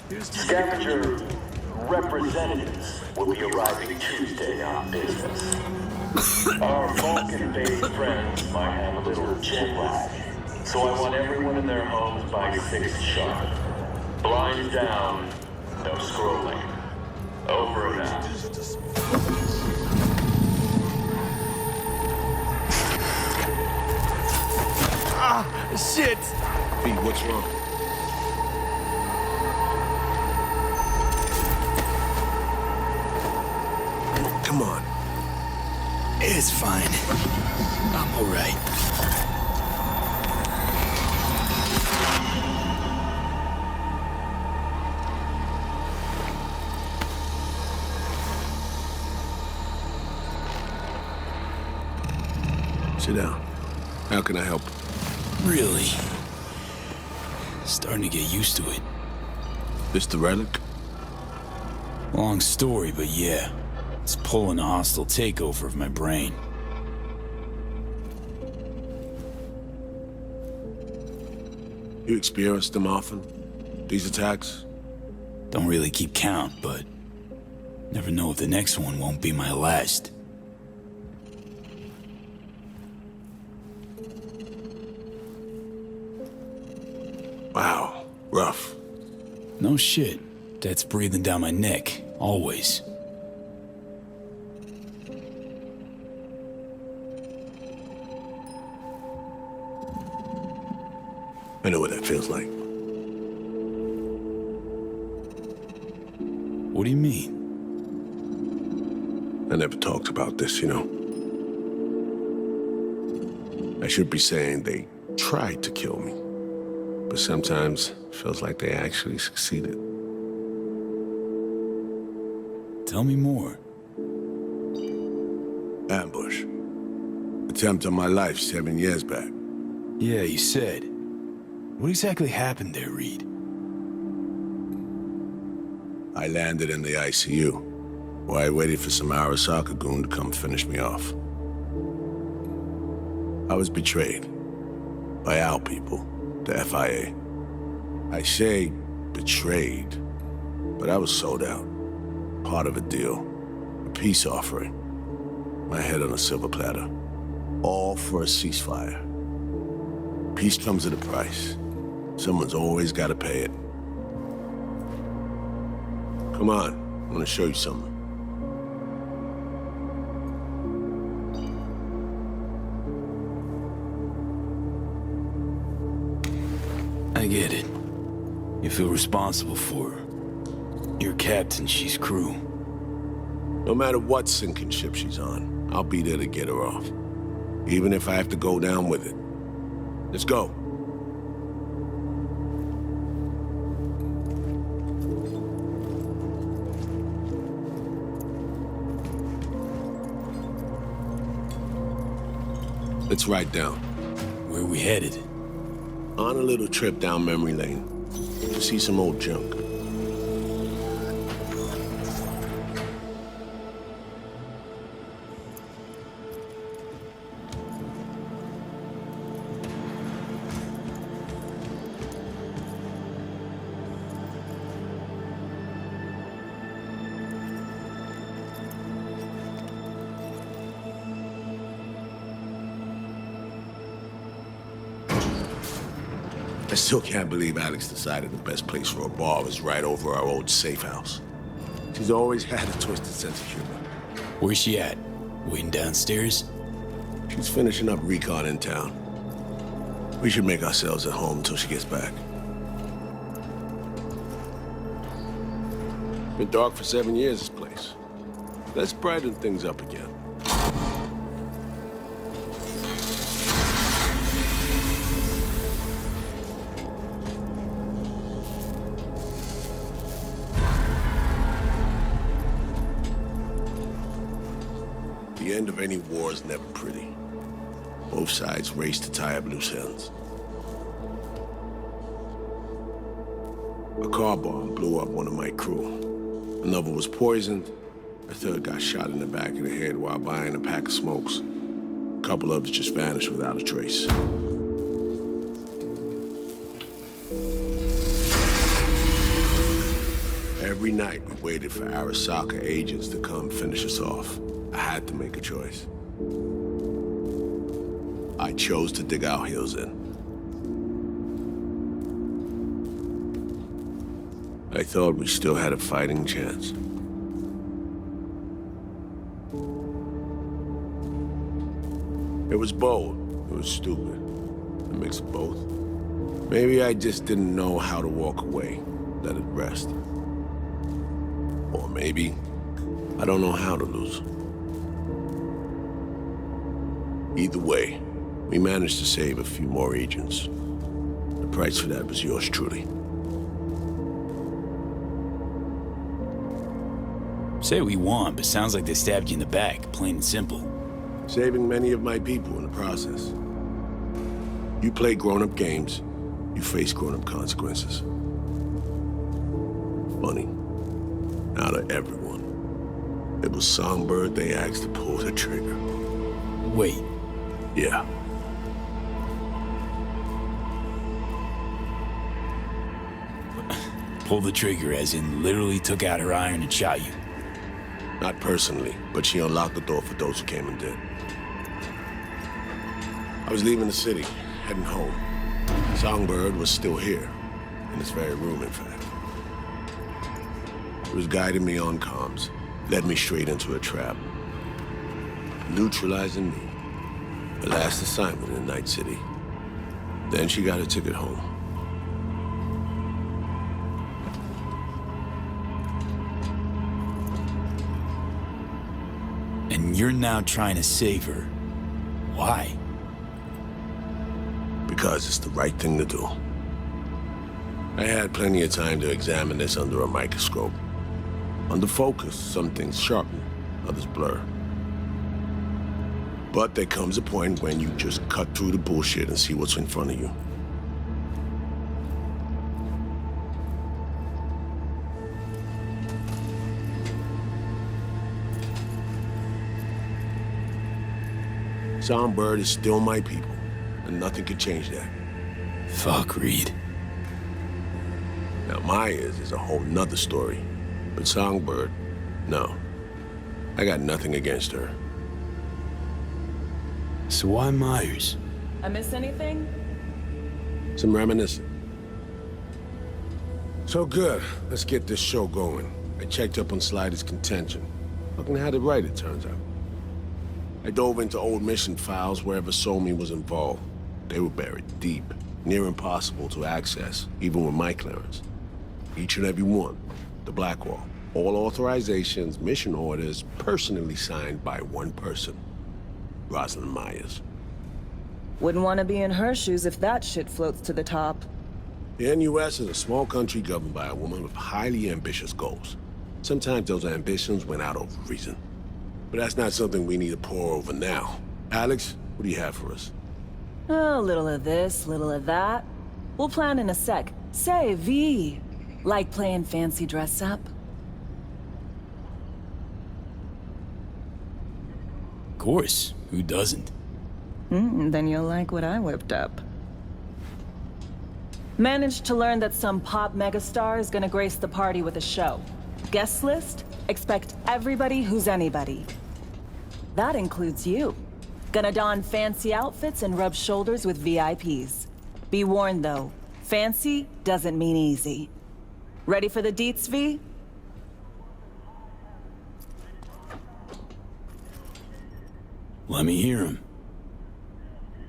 Scavenger representatives will be arriving Tuesday on business. Our Vulcan-based friends might have a little jet lag, so I want everyone in their homes by 6 sharp. Blinds down, no scrolling. Over and out. Ah, shit! Pete, what's wrong? Come on. It's fine. I'm all right. Sit down. How can I help? Really? Starting to get used to it. This the Relic? Long story, but yeah. It's pulling a hostile takeover of my brain. You experience them often? These attacks? Don't really keep count, but never know if the next one won't be my last. Wow, rough. No shit. That's breathing down my neck, always. I know what that feels like. What do you mean? I never talked about this, you know. I should be saying they tried to kill me, but sometimes it feels like they actually succeeded. Tell me more. Ambush. Attempt on my life 7 years back. Yeah, you said. What exactly happened there, Reed? I landed in the ICU, where I waited for some Arasaka goon to come finish me off. I was betrayed by our people, the FIA. I say betrayed, but I was sold out. Part of a deal, a peace offering. My head on a silver platter. All for a ceasefire. Peace comes at a price. Someone's always got to pay it. Come on, I want to show you something. I get it. You feel responsible for her. You're captain, she's crew. No matter what sinking ship she's on, I'll be there to get her off. Even if I have to go down with it. Let's go. Let's ride down. Where are we headed? On a little trip down memory lane to see some old junk. I still can't believe Alex decided the best place for a bar was right over our old safe house. She's always had a twisted sense of humor. Where's she at? Waiting downstairs? She's finishing up recon in town. We should make ourselves at home until she gets back. Been dark for 7 years, this place. Let's brighten things up again. The end of any war is never pretty. Both sides race to tie up loose ends. A car bomb blew up one of my crew. Another was poisoned. A third got shot in the back of the head while buying a pack of smokes. A couple others just vanished without a trace. Every night we waited for Arasaka agents to come finish us off. I had to make a choice. I chose to dig our heels in. I thought we still had a fighting chance. It was bold. It was stupid. A mix of both. Maybe I just didn't know how to walk away, let it rest. Or maybe I don't know how to lose. Either way, we managed to save a few more agents. The price for that was yours truly. Say what we want, but sounds like they stabbed you in the back, plain and simple. Saving many of my people in the process. You play grown-up games, you face grown-up consequences. Funny. Out of everyone, it was Songbird they asked to pull the trigger. Wait. Yeah. Pull the trigger as in literally took out her iron and shot you. Not personally, but she unlocked the door for those who came and did. I was leaving the city, heading home. Songbird was still here, in this very room, in fact. He was guiding me on comms, led me straight into a trap. Neutralizing me. The last assignment in Night City. Then she got a ticket home. And you're now trying to save her. Why? Because it's the right thing to do. I had plenty of time to examine this under a microscope. Under focus, some things sharpen, others blur. But there comes a point when you just cut through the bullshit and see what's in front of you. Songbird is still my people, and nothing could change that. Fuck, Reed. Now, Myers is a whole nother story. But Songbird, no. I got nothing against her. So why Myers? I miss anything? Some reminiscing. So good. Let's get this show going. I checked up on Slider's contention. Fucking had it right, it turns out. I dove into old mission files wherever Somi was involved. They were buried deep, near impossible to access, even with my clearance. Each and every one. The Blackwall. All authorizations, mission orders, personally signed by one person. Rosalind Myers. Wouldn't want to be in her shoes if that shit floats to the top. The NUS is a small country governed by a woman with highly ambitious goals. Sometimes those ambitions went out over reason. But that's not something we need to pour over now. Alex, what do you have for us? A little of this, little of that. We'll plan in a sec. Say, V. Like playing fancy dress up? Of course. Who doesn't? Then you'll like what I whipped up. Managed to learn that some pop megastar is gonna grace the party with a show. Guest list? Expect everybody who's anybody. That includes you. Gonna don fancy outfits and rub shoulders with VIPs. Be warned though, fancy doesn't mean easy. Ready for the deets, V? Let me hear him.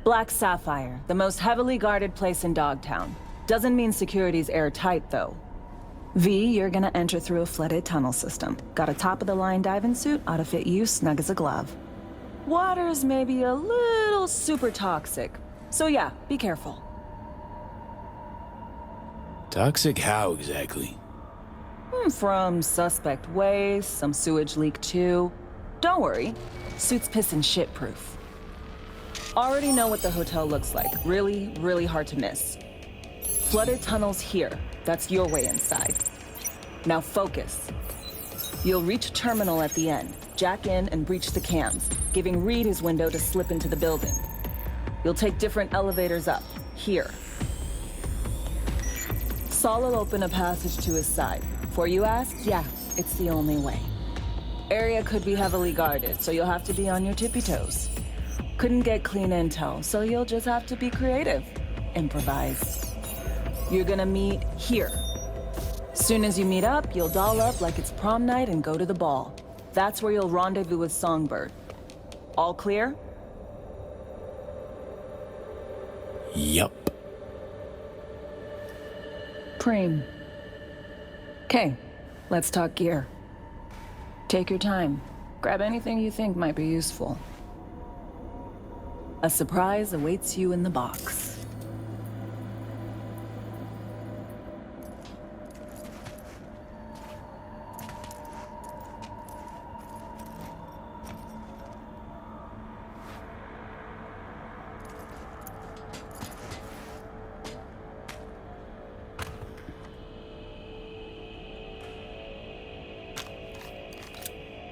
Black Sapphire, the most heavily guarded place in Dogtown. Doesn't mean security's airtight though. V, you're gonna enter through a flooded tunnel system. Got a top-of-the-line diving suit, ought to fit you snug as a glove. Water's maybe a little super toxic. So yeah, be careful. Toxic how exactly? From suspect waste, some sewage leak too. Don't worry, suit's piss and shit proof. Already know what the hotel looks like. Really, really hard to miss. Flooded tunnels here. That's your way inside. Now focus. You'll reach a terminal at the end, jack in and breach the cams, giving Reed his window to slip into the building. You'll take different elevators up, here. Saul will open a passage to his side. Before you ask, yeah, it's the only way. Area could be heavily guarded, so you'll have to be on your tippy toes. Couldn't get clean intel, so you'll just have to be creative. Improvise. You're gonna meet here. Soon as you meet up, you'll doll up like it's prom night and go to the ball. That's where you'll rendezvous with Songbird. All clear? Yup. Preem. Okay, let's talk gear. Take your time. Grab anything you think might be useful. A surprise awaits you in the box.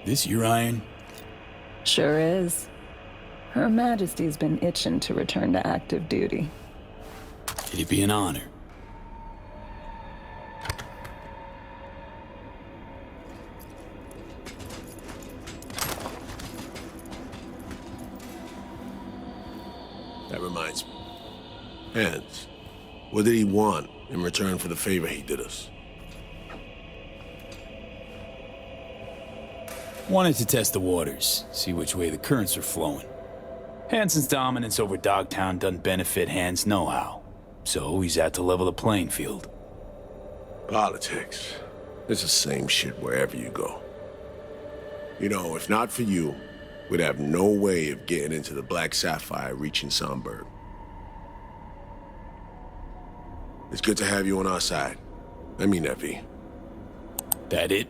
This your iron? Sure is. Her Majesty's been itching to return to active duty. It'd be an honor. That reminds me. Hans, what did he want in return for the favor he did us? Wanted to test the waters, see which way the currents are flowing. Hansen's dominance over Dogtown doesn't benefit Hans nohow, so he's out to level the playing field. Politics. It's the same shit wherever you go. You know, if not for you, we'd have no way of getting into the Black Sapphire reaching Songbird. It's good to have you on our side. I mean that, V. That it?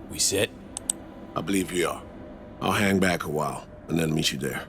We set? I believe we are. I'll hang back a while, and then meet you there.